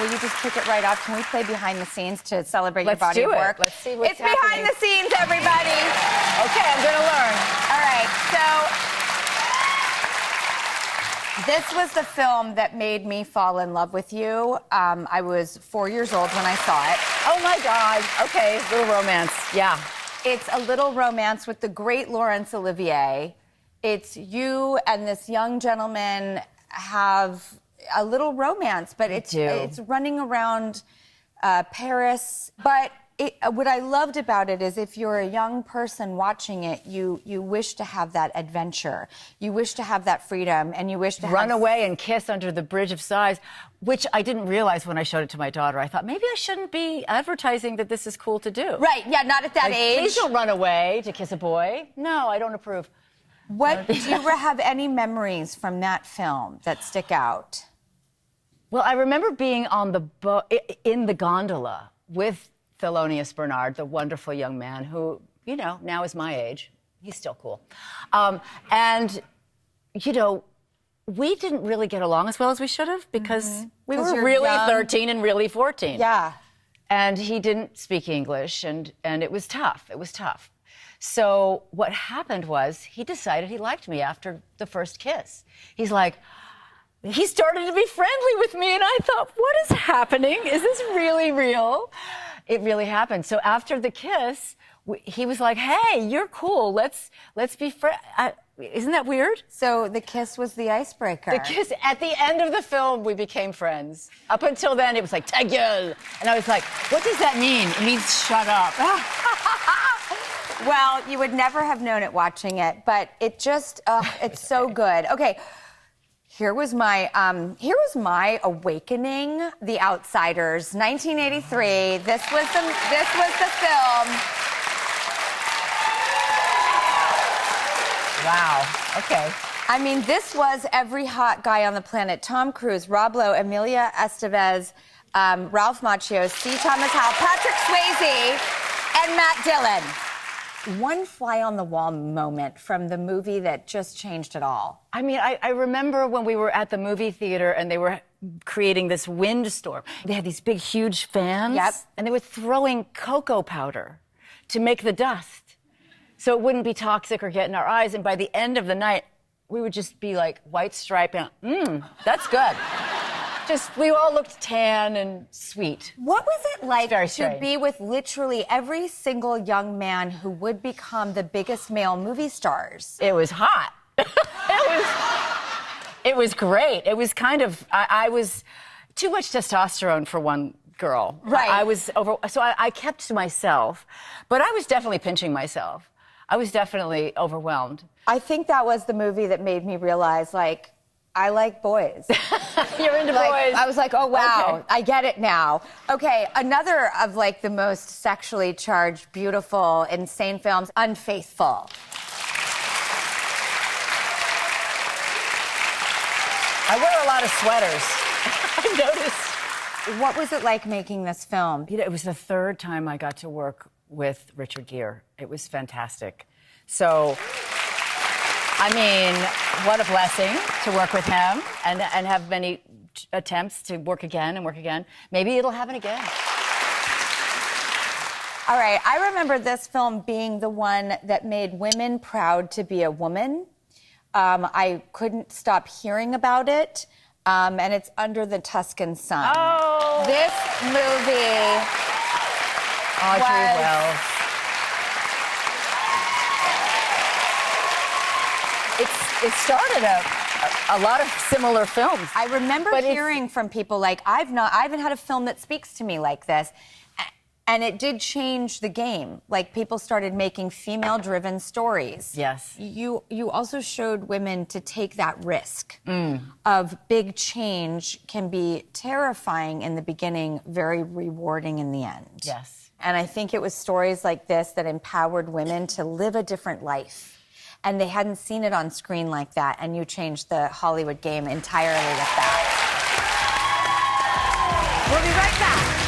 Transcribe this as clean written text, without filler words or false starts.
Will you just kick it right off? Can we play behind the scenes to celebrate your body of work? Let's see what's happening. It's behind the scenes, everybody. Okay, I'm going to learn. All right, so this was the film that made me fall in love with you. I was 4 years old when I saw it. Oh, my God. Okay, little romance. Yeah. It's a little romance with the great Laurence Olivier. It's you and this young gentleman have a little romance, but it's running around Paris. But what I loved about it is if you're a young person watching it, you wish to have that adventure. You wish to have that freedom, and you wish to run away and kiss under the Bridge of Sighs, which I didn't realize when I showed it to my daughter. I thought, maybe I shouldn't be advertising that this is cool to do. Right, yeah, not at that age. Please don't run away to kiss a boy. No, I don't approve. Do you have any memories from that film that stick out? Well, I remember being on the in the gondola with Thelonious Bernard, the wonderful young man who, you know, now is my age. He's still cool. And, you know, we didn't really get along as well as we should have because we were really young. 13 and really 14. Yeah. And he didn't speak English, and it was tough. It was tough. So what happened was he decided he liked me after the first kiss. He started to be friendly with me, and I thought, what is happening? Is this really real? It really happened. So after the kiss, he was like, hey, you're cool. Let's be friends. Isn't that weird? So the kiss was the icebreaker. The kiss, at the end of the film, we became friends. Up until then, it was like, ta gueule. And I was like, what does that mean? It means shut up. Well, you would never have known it watching it, but it just, it's so good. Okay. Here was my awakening, The Outsiders, 1983. This was the film. Wow. Okay. I mean, this was every hot guy on the planet: Tom Cruise, Rob Lowe, Emilia Estevez, Ralph Macchio, C. Thomas Howell, Patrick Swayze, and Matt Dillon. One fly-on-the-wall moment from the movie that just changed it all. I mean, I remember when we were at the movie theater and they were creating this windstorm. They had these big, huge fans. Yep. And they were throwing cocoa powder to make the dust so it wouldn't be toxic or get in our eyes. And by the end of the night, we would just be like white stripe and, that's good. We all looked tan and sweet. What was it like to be with literally every single young man who would become the biggest male movie stars? It was hot. It was great. It was kind of, I was too much testosterone for one girl. Right. So I kept to myself, but I was definitely pinching myself. I was definitely overwhelmed. I think that was the movie that made me realize, like, I like boys. You're into boys. I was like, oh, wow, okay. I get it now. Okay, another of, like, the most sexually charged, beautiful, insane films, Unfaithful. I wear a lot of sweaters. I noticed. What was it like making this film? You know, it was the third time I got to work with Richard Gere. It was fantastic. So, I mean, what a blessing to work with him and have many attempts to work again and work again. Maybe it'll happen again. All right, I remember this film being the one that made women proud to be a woman. I couldn't stop hearing about it, and it's Under the Tuscan Sun. Oh! This movie Audrey Wells. It started a lot of similar films. I remember hearing from people like, I haven't had a film that speaks to me like this. And it did change the game. Like, people started making female-driven stories. Yes. You also showed women to take that risk of big change can be terrifying in the beginning, very rewarding in the end. Yes. And I think it was stories like this that empowered women to live a different life. And they hadn't seen it on screen like that, and you changed the Hollywood game entirely with that. We'll be right back.